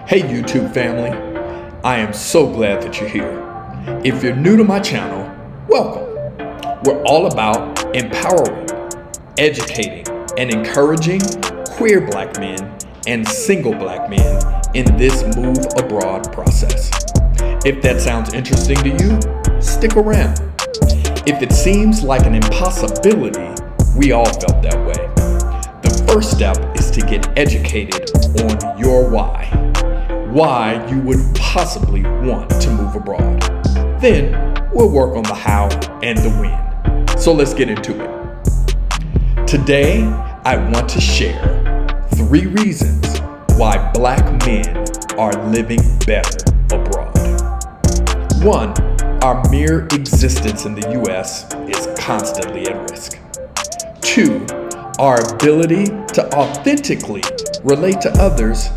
Hey YouTube family, I am so glad that you're here. If you're new to my channel, welcome. We're all about empowering, educating, and encouraging queer black men and single black men in this move abroad process. If that sounds interesting to you, stick around. If it seems like an impossibility, we all felt that way. The first step is to get educated on your why you would possibly want to move abroad. Then we'll work on the how and the when. So let's get into it. Today, I want to share 3 reasons why black men are living better abroad. 1, our mere existence in the US is constantly at risk. 2, our ability to authentically relate to others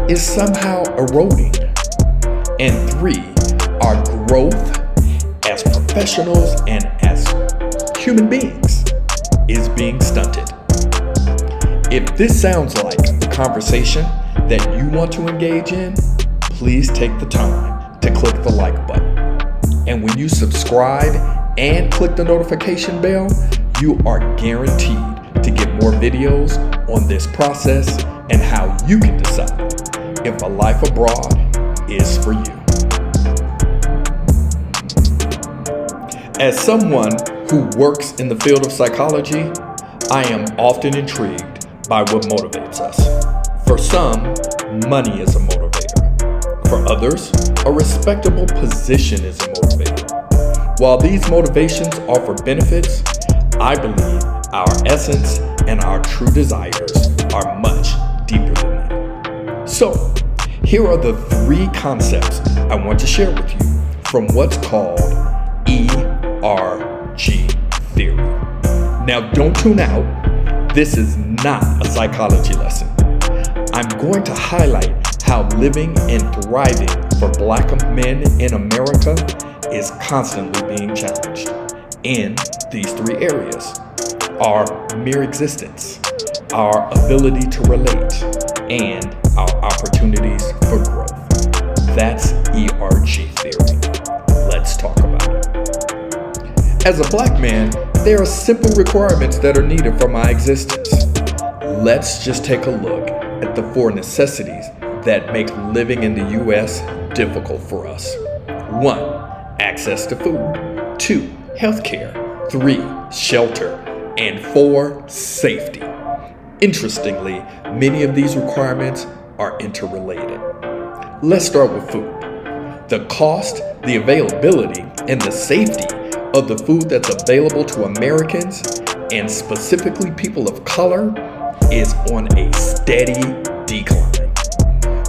is somehow eroding. And 3, our growth as professionals and as human beings is being stunted. If this sounds like the conversation that you want to engage in, please take the time to click the like button. And when you subscribe and click the notification bell, you are guaranteed to get more videos on this process and how you can decide if a life abroad is for you. As someone who works in the field of psychology, I am often intrigued by what motivates us. For some, money is a motivator. For others, a respectable position is a motivator. While these motivations offer benefits, I believe our essence and our true desires are much deeper than that. So, here are the 3 concepts I want to share with you from what's called ERG Theory. Now, don't tune out. This is not a psychology lesson. I'm going to highlight how living and thriving for black men in America is constantly being challenged in these 3 areas: our mere existence, our ability to relate, and our opportunities for growth. That's ERG Theory. Let's talk about it. As a black man, there are simple requirements that are needed for my existence. Let's just take a look at the 4 necessities that make living in the US difficult for us. 1, access to food. 2, healthcare. 3, shelter. And 4, safety. Interestingly, many of these requirements are interrelated. Let's start with food. The cost, the availability, and the safety of the food that's available to Americans, and specifically people of color, is on a steady decline.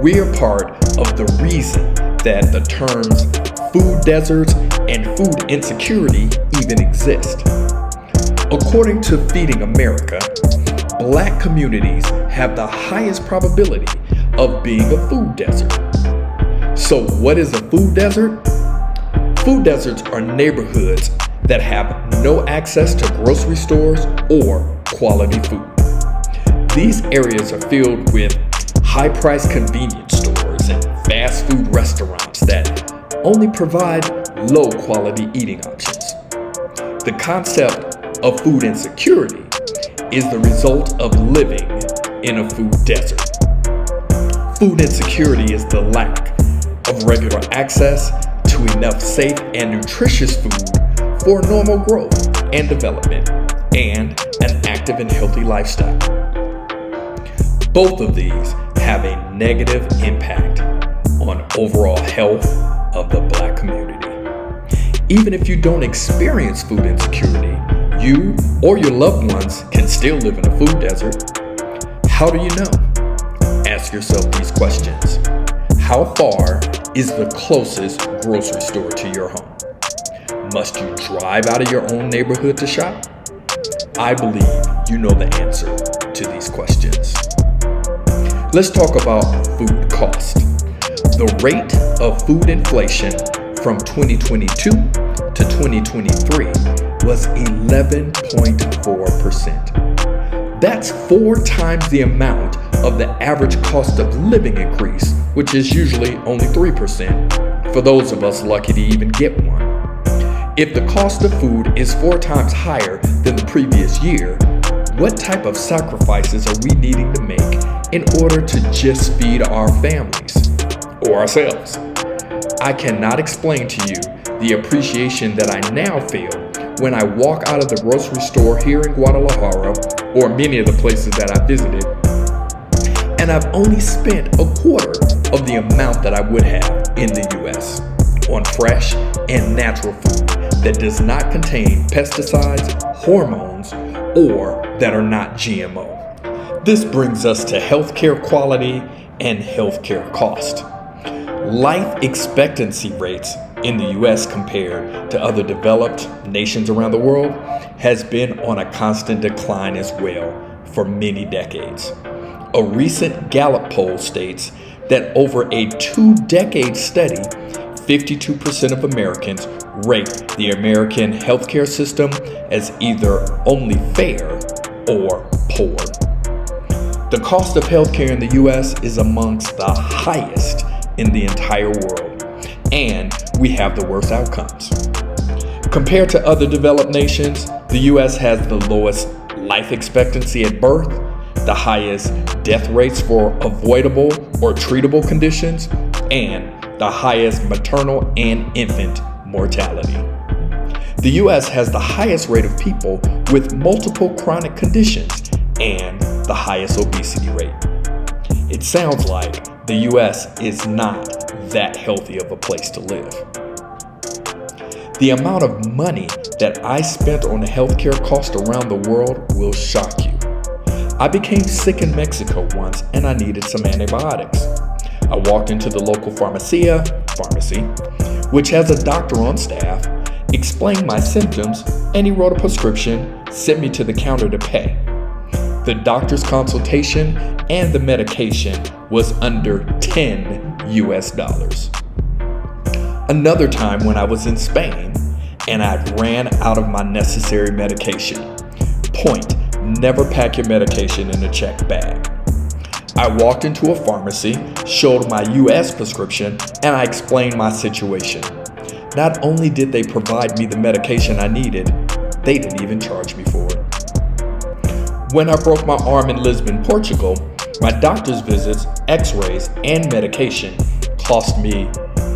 We are part of the reason that the terms food deserts and food insecurity even exist. According to Feeding America, black communities have the highest probability of being a food desert. So what is a food desert? Food deserts are neighborhoods that have no access to grocery stores or quality food. These areas are filled with high-priced convenience stores and fast food restaurants that only provide low-quality eating options. The concept of food insecurity is the result of living in a food desert. Food insecurity is the lack of regular access to enough safe and nutritious food for normal growth and development and an active and healthy lifestyle. Both of these have a negative impact on overall health of the black community. Even if you don't experience food insecurity, you or your loved ones can still live in a food desert. How do you know? Ask yourself these questions. How far is the closest grocery store to your home? Must you drive out of your own neighborhood to shop? I believe you know the answer to these questions. Let's talk about food cost. The rate of food inflation from 2022 to 2023 was 11.4%. That's 4 times the amount of the average cost of living increase, which is usually only 3%, for those of us lucky to even get one. If the cost of food is 4 times higher than the previous year, what type of sacrifices are we needing to make in order to just feed our families or ourselves? I cannot explain to you the appreciation that I now feel when I walk out of the grocery store here in Guadalajara, or many of the places that I visited, and I've only spent a quarter of the amount that I would have in the US on fresh and natural food that does not contain pesticides, hormones, or that are not GMO. This brings us to healthcare quality and healthcare cost. Life expectancy rates in the US compared to other developed nations around the world has been on a constant decline as well for many decades. A recent Gallup poll states that over a 2-decade study, 52% of Americans rate the American healthcare system as either only fair or poor. The cost of healthcare in the US is amongst the highest in the entire world, and we have the worst outcomes. Compared to other developed nations, the US has the lowest life expectancy at birth, the highest death rates for avoidable or treatable conditions, and the highest maternal and infant mortality. The US has the highest rate of people with multiple chronic conditions and the highest obesity rate. It sounds like the US is not that healthy of a place to live. The amount of money that I spent on healthcare costs around the world will shock you. I became sick in Mexico once and I needed some antibiotics. I walked into the local pharmacy, which has a doctor on staff, explained my symptoms, and he wrote a prescription, sent me to the counter to pay. The doctor's consultation and the medication was under $10 US. Another time when I was in Spain and I ran out of my necessary medication. Point, never pack your medication in a checked bag. I walked into a pharmacy, showed my US prescription, and I explained my situation. Not only did they provide me the medication I needed, they didn't even charge me for it. When I broke my arm in Lisbon, Portugal, my doctor's visits, x-rays, and medication cost me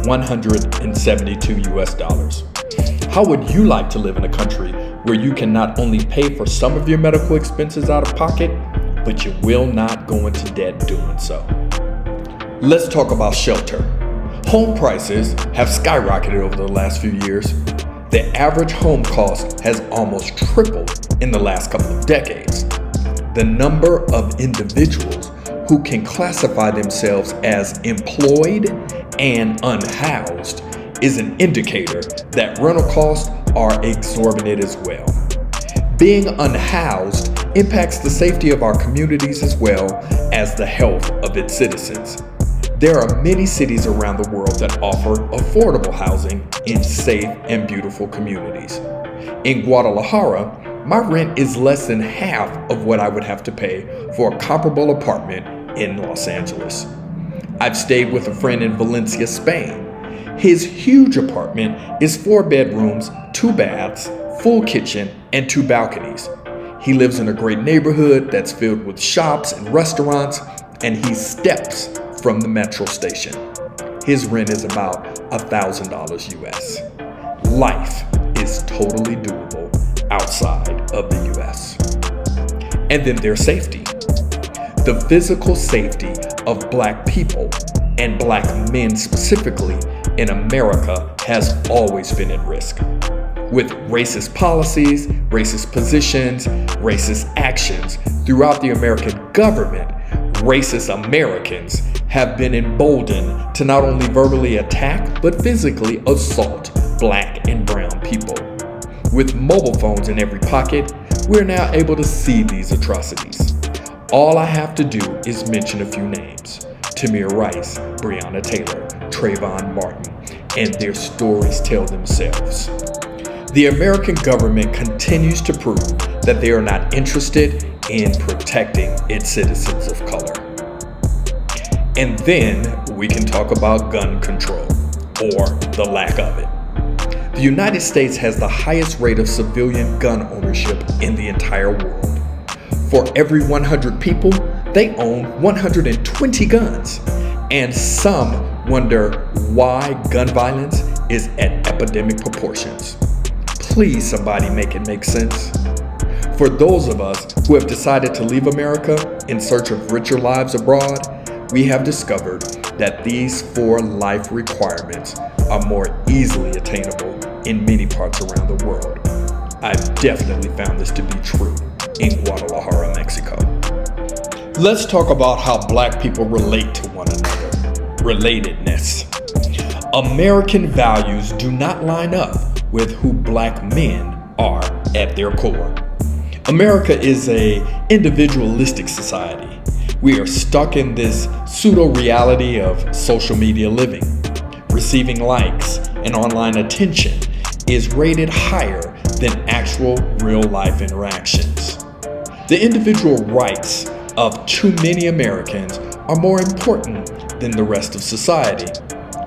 $172 US. How would you like to live in a country where you can not only pay for some of your medical expenses out of pocket, but you will not go into debt doing so? Let's talk about shelter. Home prices have skyrocketed over the last few years. The average home cost has almost tripled in the last couple of decades. The number of individuals who can classify themselves as employed and unhoused is an indicator that rental costs are exorbitant as well. Being unhoused impacts the safety of our communities as well as the health of its citizens. There are many cities around the world that offer affordable housing in safe and beautiful communities. In Guadalajara, my rent is less than half of what I would have to pay for a comparable apartment in Los Angeles. I've stayed with a friend in Valencia, Spain. His huge apartment is 4 bedrooms, 2 baths, full kitchen, and 2 balconies. He lives in a great neighborhood that's filled with shops and restaurants, and he steps from the metro station. His rent is about $1,000 US. Life is totally doable outside of the US. And then there's safety. The physical safety of Black people and Black men specifically in America has always been at risk. With racist policies, racist positions, racist actions throughout the American government, racist Americans have been emboldened to not only verbally attack, but physically assault Black and brown people. With mobile phones in every pocket, we're now able to see these atrocities. All I have to do is mention a few names: Tamir Rice, Breonna Taylor, Trayvon Martin, and their stories tell themselves. The American government continues to prove that they are not interested in protecting its citizens of color. And then we can talk about gun control, or the lack of it. The United States has the highest rate of civilian gun ownership in the entire world. For every 100 people, they own 120 guns. And some wonder why gun violence is at epidemic proportions. Please, somebody make it make sense. For those of us who have decided to leave America in search of richer lives abroad, we have discovered that these 4 life requirements are more easily attainable in many parts around the world. I've definitely found this to be true in Guadalajara, Mexico. Let's talk about how Black people relate to one another. Relatedness. American values do not line up with who Black men are at their core. America is an individualistic society. We are stuck in this pseudo-reality of social media living. Receiving likes and online attention is rated higher than actual real-life interactions. The individual rights of too many Americans are more important than the rest of society,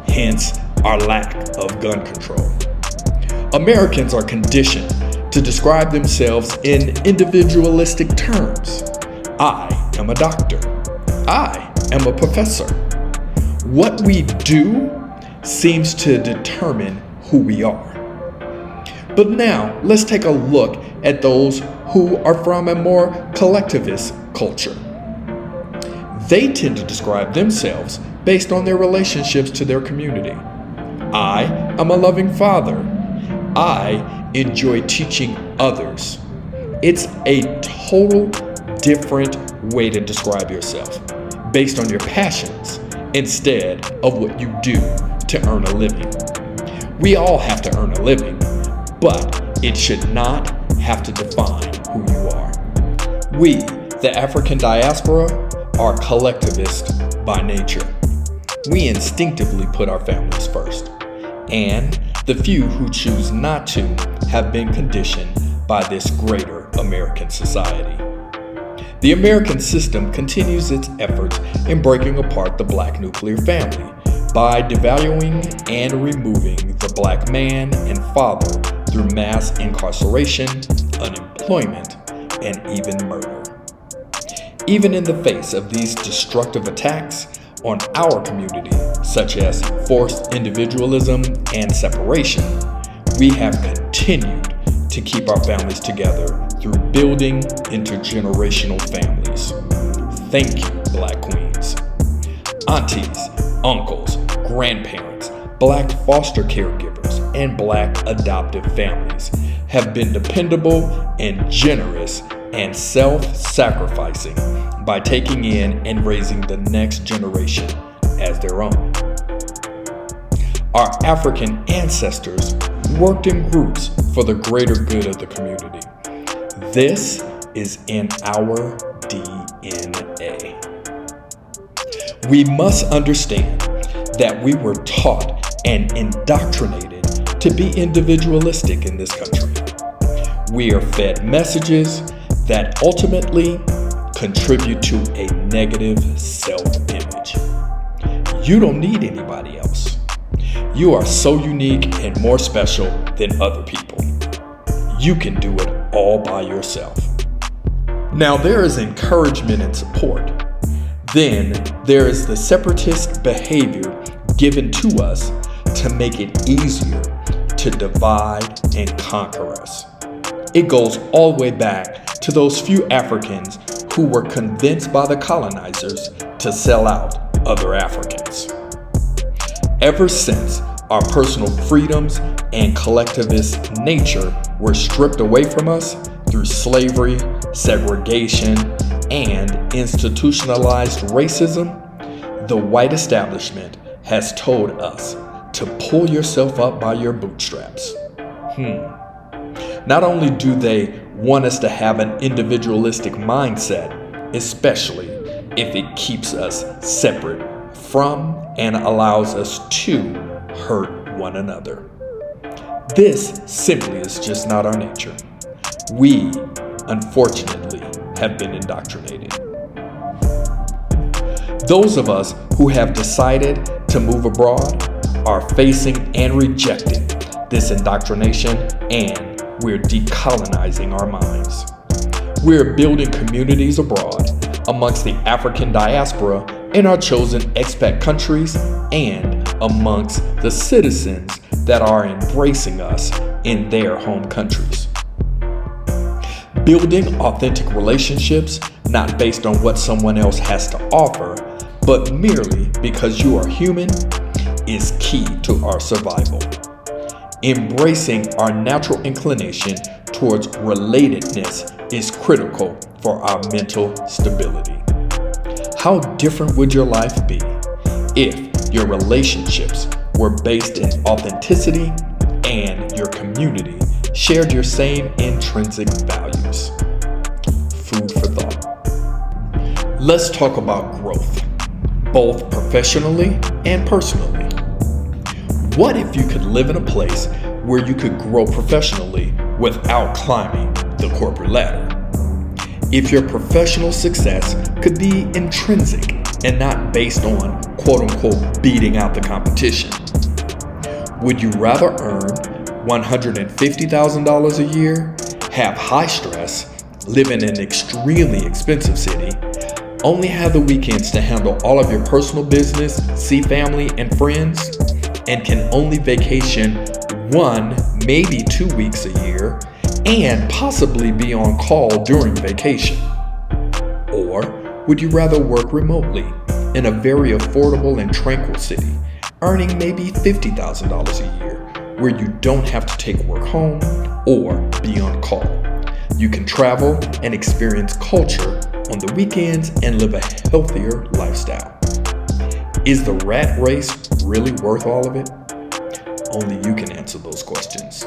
hence our lack of gun control. Americans are conditioned to describe themselves in individualistic terms. I am a doctor. I am a professor. What we do seems to determine who we are. But now, let's take a look at those who are from a more collectivist culture. They tend to describe themselves based on their relationships to their community. I am a loving father. I enjoy teaching others. It's a total different way to describe yourself, based on your passions instead of what you do to earn a living. We all have to earn a living, but it should not have to define who you are. We, the African diaspora, are collectivist by nature. We instinctively put our families first, and the few who choose not to have been conditioned by this greater American society. The American system continues its efforts in breaking apart the Black nuclear family by devaluing and removing the Black man and father through mass incarceration, unemployment, and even murder. Even in the face of these destructive attacks on our community, such as forced individualism and separation, we have continued to keep our families together through building intergenerational families. Thank you, Black queens. Aunties, uncles, grandparents, Black foster caregivers, and Black adoptive families have been dependable and generous and self-sacrificing by taking in and raising the next generation as their own. Our African ancestors worked in groups for the greater good of the community. This is in our DNA. We must understand that we were taught and indoctrinated to be individualistic in this country. We are fed messages that ultimately contribute to a negative self-image. You don't need anybody else. You are so unique and more special than other people. You can do it all by yourself. Now there is encouragement and support. Then there is the separatist behavior given to us to make it easier to divide and conquer us. It goes all the way back to those few Africans who were convinced by the colonizers to sell out other Africans. Ever since our personal freedoms and collectivist nature were stripped away from us through slavery, segregation, and institutionalized racism, the white establishment has told us to pull yourself up by your bootstraps. Not only do they want us to have an individualistic mindset, especially if it keeps us separate from and allows us to hurt one another. This simply is just not our nature. We, unfortunately, have been indoctrinated. Those of us who have decided to move abroad are facing and rejecting this indoctrination, and we're decolonizing our minds. We're building communities abroad amongst the African diaspora in our chosen expat countries and amongst the citizens that are embracing us in their home countries. Building authentic relationships, not based on what someone else has to offer, but merely because you are human, is key to our survival. Embracing our natural inclination towards relatedness is critical for our mental stability. How different would your life be if your relationships were based in authenticity and your community shared your same intrinsic values? Food for thought. Let's talk about growth, both professionally and personally. What if you could live in a place where you could grow professionally without climbing the corporate ladder? If your professional success could be intrinsic and not based on quote-unquote beating out the competition, would you rather earn $150,000 a year, have high stress, live in an extremely expensive city, only have the weekends to handle all of your personal business, see family and friends, and can only vacation 1, maybe 2 weeks a year, and possibly be on call during vacation? Or would you rather work remotely in a very affordable and tranquil city, earning maybe $50,000 a year, where you don't have to take work home or be on call? You can travel and experience culture on the weekends and live a healthier lifestyle. Is the rat race really worth all of it? Only you can answer those questions.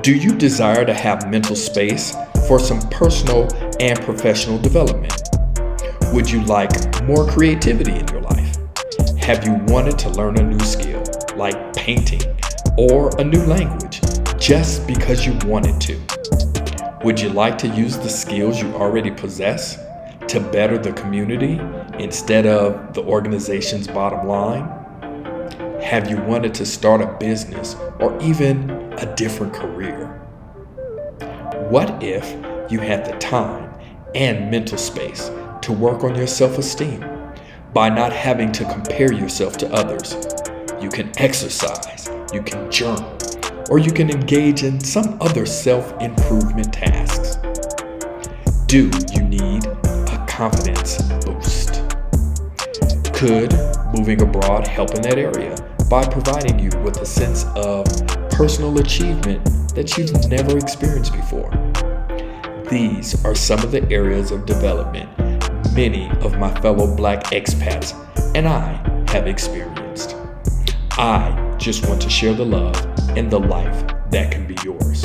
Do you desire to have mental space for some personal and professional development? Would you like more creativity in your life? Have you wanted to learn a new skill, like painting or a new language, just because you wanted to? Would you like to use the skills you already possess to better the community instead of the organization's bottom line? Have you wanted to start a business or even a different career? What if you had the time and mental space to work on your self-esteem by not having to compare yourself to others? You can exercise, you can journal, or you can engage in some other self-improvement tasks. Do you need a confidence boost? Could moving abroad help in that area by providing you with a sense of personal achievement that you've never experienced before? These are some of the areas of development many of my fellow Black expats and I have experienced. I just want to share the love and the life that can be yours.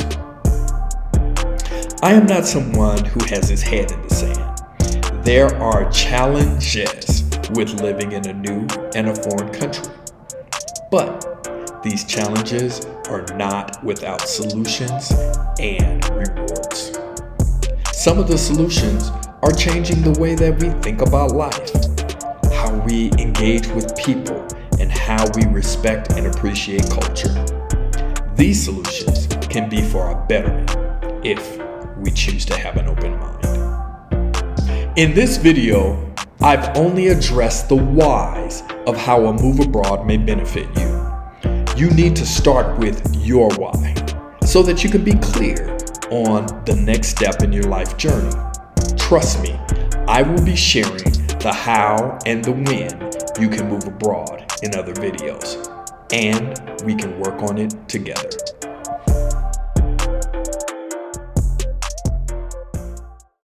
I am not someone who has his head in the sand. There are challenges with living in a new and a foreign country. But these challenges are not without solutions and rewards. Some of the solutions are changing the way that we think about life, how we engage with people, and how we respect and appreciate culture. These solutions can be for our betterment if we choose to have an open mind. In this video, I've only addressed the whys of how a move abroad may benefit you. You need to start with your why so that you can be clear on the next step in your life journey. Trust me, I will be sharing the how and the when you can move abroad in other videos, and we can work on it together.